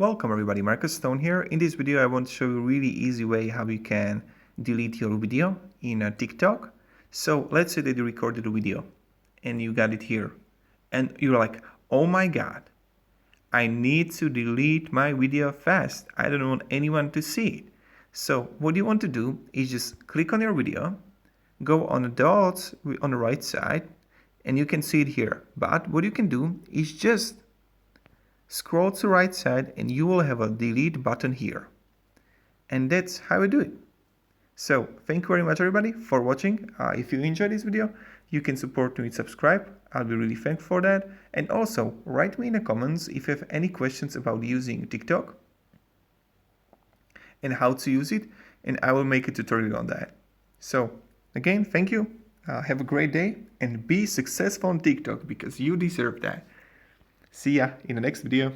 Welcome everybody, Marcus Stone here. In this video I want to show you a really easy way how you can delete your video in a TikTok. So let's say that you recorded a video and you got it here and you're like, oh my god, I need to delete my video fast. I don't want anyone to see it. So what you want to do is just click on your video, go on the dots on the right side, and you can see it here. But what you can do is just scroll to the right side and you will have a delete button here. And that's how we do it. So thank you very much everybody for watching. If you enjoyed this video, you can support me with subscribe. I'll be really thankful for that. And also write me in the comments if you have any questions about using TikTok and how to use it, and I will make a tutorial on that. So again, thank you. Have a great day and be successful on TikTok because you deserve that. See ya in the next video.